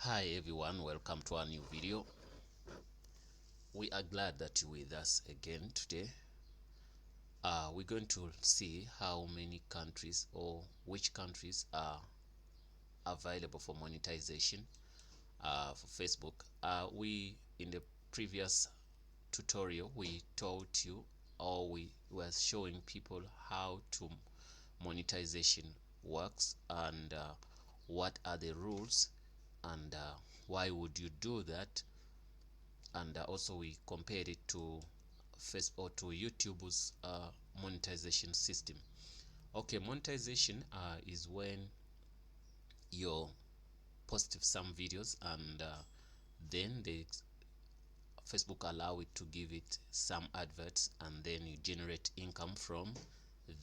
Hi everyone, welcome to our new video. We are glad that you're with us again today. We're going to see how many countries or which countries are available for monetization for Facebook. We in the previous tutorial we taught you, or we were showing people how to monetization works and what are the rules and why would you do that, and also we compared it to Facebook or to YouTube's monetization system. Okay, monetization is when you post some videos and then the Facebook allow it to give it some adverts, and then you generate income from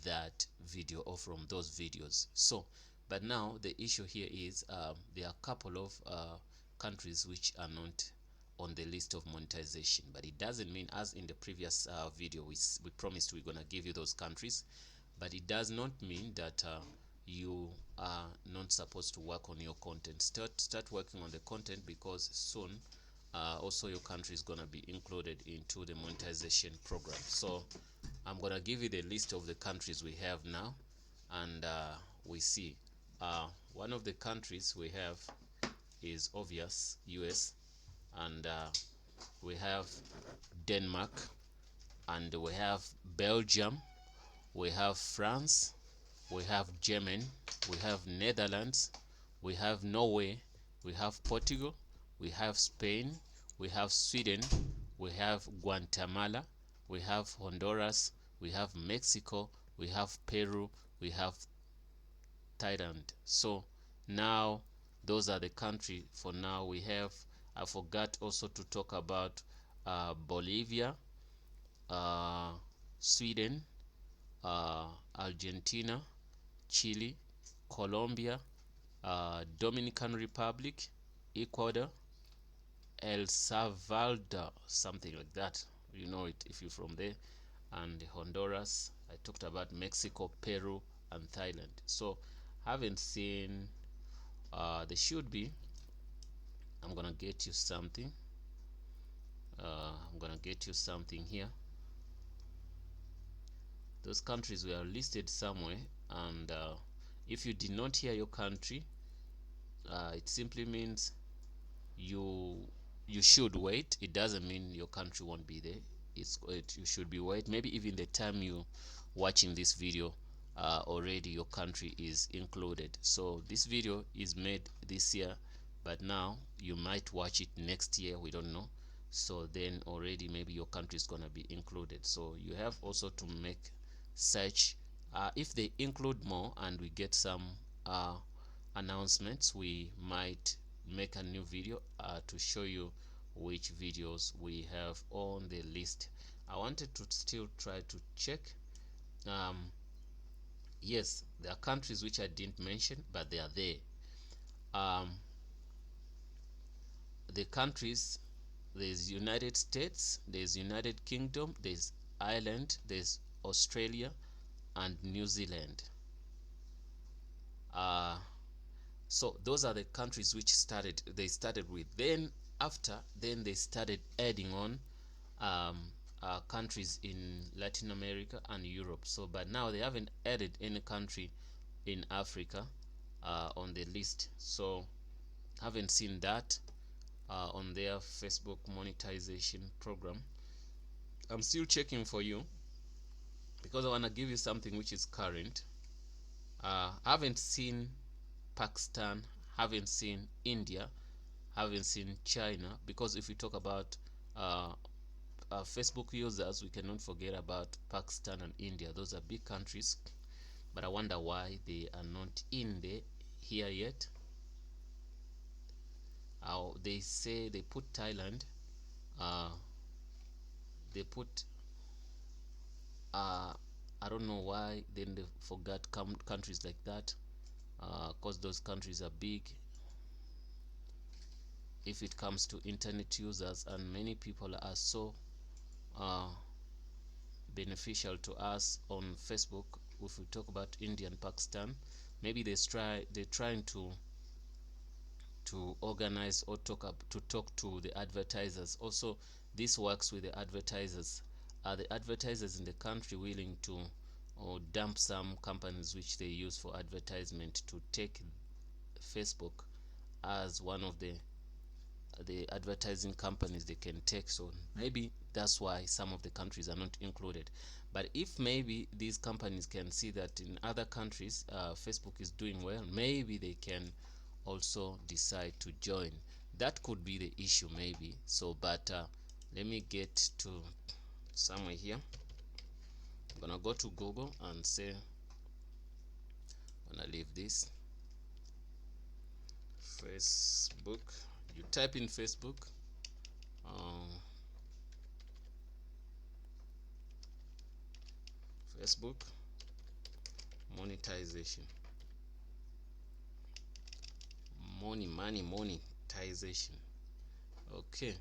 that video or from those videos. So but now the issue here is there are a couple of countries which are not on the list of monetization, but it doesn't mean, as in the previous video we promised we're gonna give you those countries, but it does not mean that you are not supposed to work on your content. Start working on the content, because soon also your country is gonna be included into the monetization program. So I'm gonna give you the list of the countries we have now, and we see one of the countries we have is obvious, US, and we have Denmark, and we have Belgium, we have France, we have Germany, we have Netherlands, we have Norway, we have Portugal, we have Spain, we have Sweden, we have Guatemala, we have Honduras, we have Mexico, we have Peru, we have Thailand. So now those are the countries for now we have. I forgot also to talk about Bolivia, Sweden, Argentina, Chile, Colombia, Dominican Republic, Ecuador, El Salvador, something like that. You know it if you're from there, and Honduras. I talked about Mexico, Peru, and Thailand. So haven't seen there should be. I'm gonna get you something. I'm gonna get you something here. Those countries were listed somewhere, and if you did not hear your country, it simply means you should wait. It doesn't mean your country won't be there. You should be wait. Maybe even the time you watching this video, already your country is included. So this video is made this year, but now you might watch it next year, we don't know. So then already maybe your country is gonna be included. So you have also to make search. If they include more and we get some announcements, we might make a new video to show you which videos we have on the list. I wanted to still try to check. Yes, there are countries which I didn't mention, but they are there. The countries, there's United States, there's United Kingdom, there's Ireland, there's Australia, and New Zealand. So those are the countries which they started with. Then after then they started adding on countries in Latin America and Europe. So but now they haven't added any country in Africa on the list. So haven't seen that on their Facebook monetization program. I'm still checking for you because I want to give you something which is current. Haven't seen Pakistan, haven't seen India, haven't seen China, because if we talk about Facebook users, we cannot forget about Pakistan and India. Those are big countries, but I wonder why they are not in here yet. They say they put Thailand, they put I don't know why then they forgot countries like that, because those countries are big if it comes to internet users, and many people are so beneficial to us on Facebook. If we talk about India and Pakistan, maybe they're trying to to organize or to talk to the advertisers. Also, this works with the advertisers. Are the advertisers in the country willing to or dump some companies which they use for advertisement to take Facebook as one of the advertising companies they can take? So maybe that's why some of the countries are not included. But if maybe these companies can see that in other countries Facebook is doing well, maybe they can also decide to join. That could be the issue maybe. So but let me get to somewhere here. I'm gonna go to Google and say, I'm gonna leave this Facebook. You type in Facebook, Facebook monetization, monetization. Okay,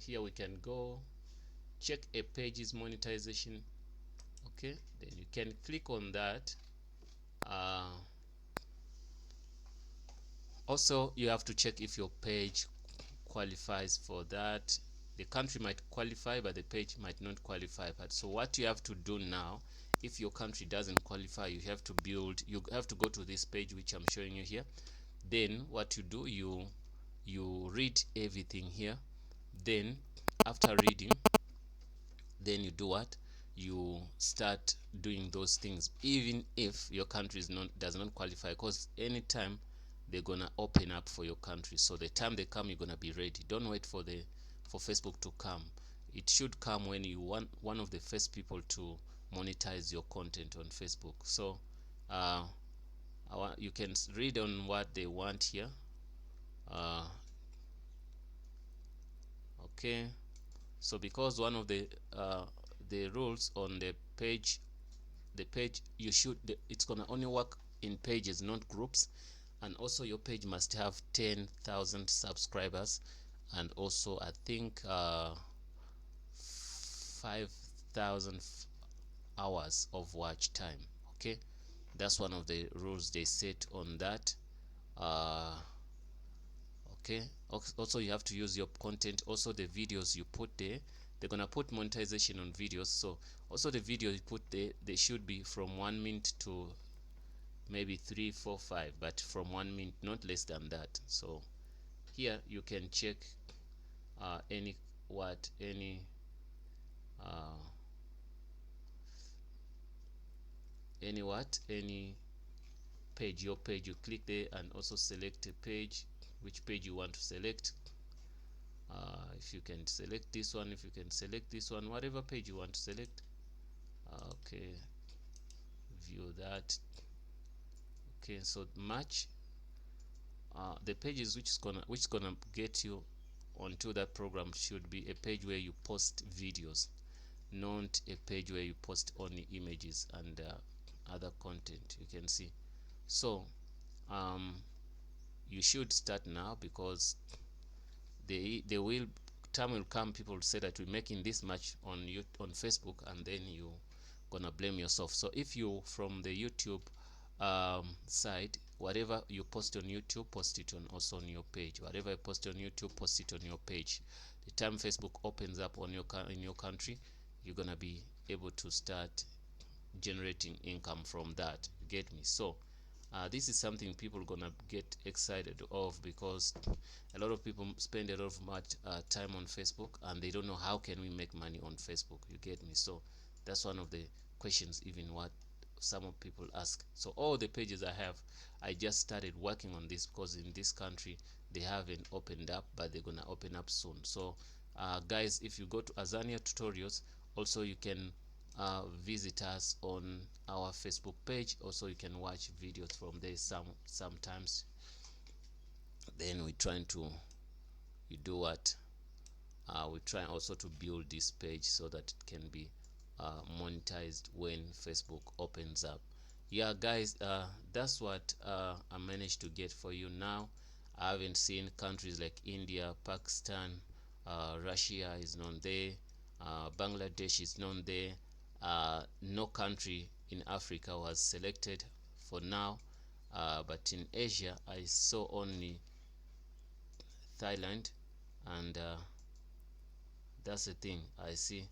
here we can go check a page's monetization. Okay, then you can click on that. Also, you have to check if your page qualifies for that. The country might qualify, but the page might not qualify. But so what you have to do now, if your country doesn't qualify, you have to go to this page which I'm showing you here. Then what you do, you read everything here. Then after reading, then you do what? You start doing those things, even if your country does not qualify, because anytime they're gonna open up for your country. So the time they come, you're gonna be ready. Don't wait for Facebook to come. It should come when you want one of the first people to monetize your content on Facebook. So you can read on what they want here. Okay, so because one of the rules on the page it's gonna only work in pages, not groups. And also your page must have 10,000 subscribers, and also I think 5,000 hours of watch time. Okay, that's one of the rules they set on that. Okay, also you have to use your content. Also the videos you put there, they're gonna put monetization on videos. So also the videos you put there, they should be from 1 minute to maybe 3, 4, 5, but from 1 minute, not less than that. So here you can check any page, your page. You click there and also select a page, which page you want to select. If you can select this one, if you can select this one, whatever page you want to select. Okay, view that. Okay, so match the pages which is gonna get you onto that program should be a page where you post videos, not a page where you post only images and other content. You can see. So you should start now, because time will come, people will say that we're making this much on Facebook, and then you gonna blame yourself. So if you from the YouTube side, whatever you post on YouTube, post it also on your page. Whatever you post on YouTube, post it on your page. The time Facebook opens up in your country, you're gonna be able to start generating income from that. You get me? So this is something people are gonna get excited of, because a lot of people spend a lot of time on Facebook, and they don't know how can we make money on Facebook. You get me? So that's one of the questions even what some of people ask. So all the pages I just started working on this, because in this country they haven't opened up, but they're gonna open up soon. So guys, if you go to Azania Tutorials, also you can visit us on our Facebook page. Also you can watch videos from there sometimes. Then we trying to do what we try also to build this page so that it can be monetized when Facebook opens up. Yeah guys, that's what I managed to get for you now. I haven't seen countries like India, Pakistan, Russia is not there, Bangladesh is not there. No country in Africa was selected for now. but in Asia I saw only Thailand, and that's the thing. I see,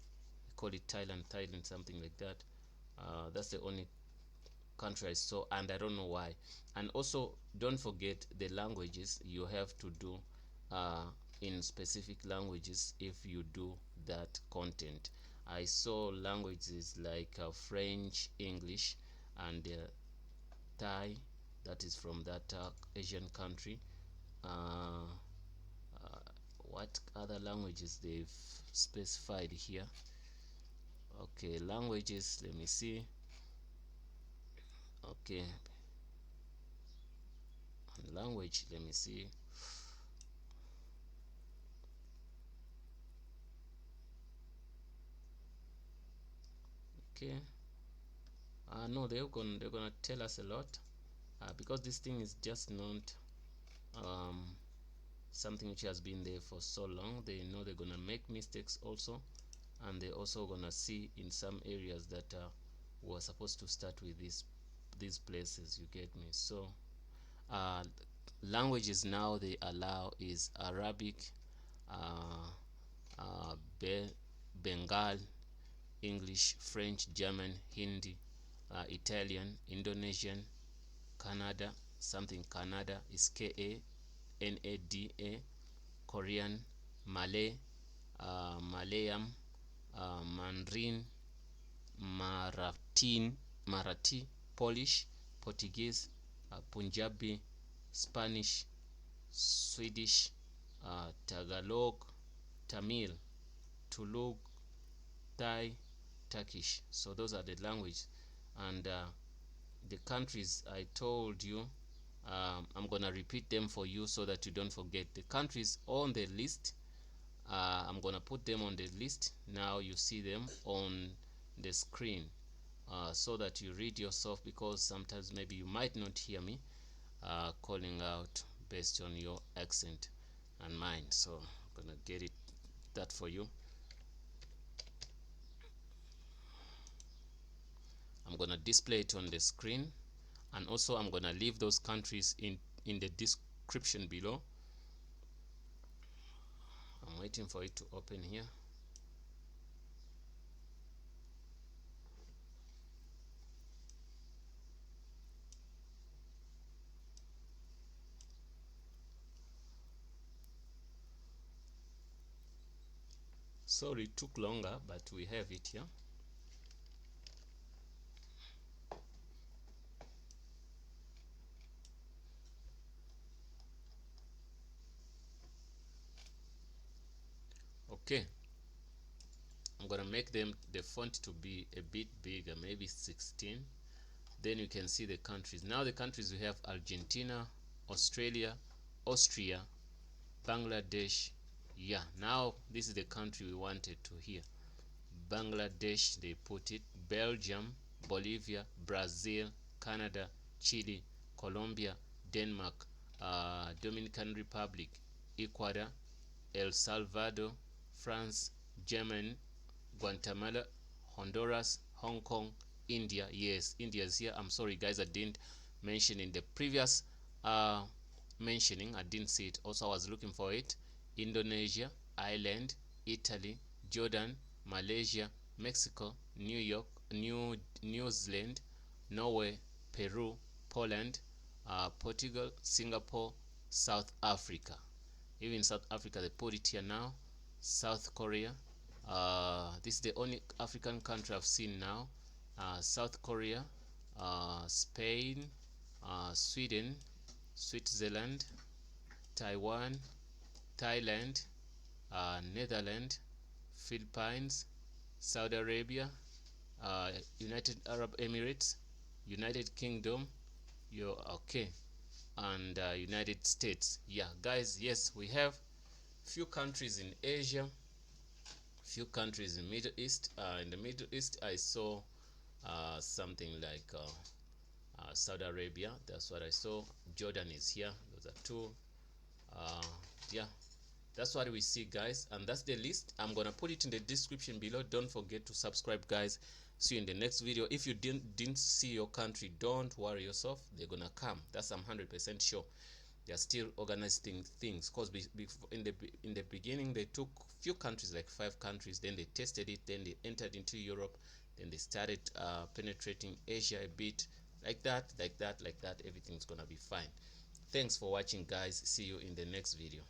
call it Thailand, something like that. That's the only country I saw, and I don't know why. And also, don't forget the languages. You have to do in specific languages if you do that content. I saw languages like French, English, and Thai, that is from that Asian country. What other languages they've specified here? Okay, languages, let me see. Okay, language, let me see. Okay, no, they're gonna tell us a lot, because this thing is just not something which has been there for so long. They know they're gonna make mistakes also, and they're also gonna see in some areas that we're supposed to start with these places, you get me? So languages now they allow is Arabic, uh, Bengal, English, French, German, Hindi, Italian, Indonesian, Canada, something Canada is Kanada, Korean, Malay, Malayalam, Mandarin, Marathi, Polish, Portuguese, Punjabi, Spanish, Swedish, Tagalog, Tamil, Tulug, Thai, Turkish. So those are the languages, and the countries I told you, I'm gonna repeat them for you so that you don't forget. The countries on the list, I'm gonna put them on the list. Now you see them on the screen, so that you read yourself, because sometimes maybe you might not hear me calling out based on your accent and mine. So I'm gonna get it that for you. I'm gonna display it on the screen, and also I'm gonna leave those countries in the description below. I'm waiting for it to open here. Sorry, it took longer, but we have it here. Okay, I'm gonna make them the font to be a bit bigger, maybe 16. Then you can see the countries. Now the countries we have: Argentina, Australia, Austria, Bangladesh. Yeah, now this is the country we wanted to hear. Bangladesh, they put it. Belgium, Bolivia, Brazil, Canada, Chile, Colombia, Denmark, Dominican Republic, Ecuador, El Salvador, France, Germany, Guatemala, Honduras, Hong Kong, India. Yes, India is here. I'm sorry guys, I didn't mention in the previous mentioning. I didn't see it. Also, I was looking for it. Indonesia, Ireland, Italy, Jordan, Malaysia, Mexico, New York, New Zealand, Norway, Peru, Poland, Portugal, Singapore, South Africa. Even South Africa, they put it here now. South Korea. This is the only African country I've seen now. South Korea, Spain, Sweden, Switzerland, Taiwan, Thailand, Netherlands, Philippines, Saudi Arabia, United Arab Emirates, United Kingdom, and United States. Yeah, guys, yes, we have few countries in Asia, few countries in Middle East. In the Middle East, I saw something like Saudi Arabia. That's what I saw. Jordan is here. Those are two. Yeah, that's what we see, guys, and that's the list. I'm gonna put it in the description below. Don't forget to subscribe, guys. See you in the next video. If you didn't see your country, don't worry yourself, they're gonna come. That's I'm 100% sure. They are still organizing things, because in the beginning they took few countries, like 5 countries, then they tested it, then they entered into Europe, then they started penetrating Asia a bit, like that. Everything's gonna be fine. Thanks for watching, guys. See you in the next video.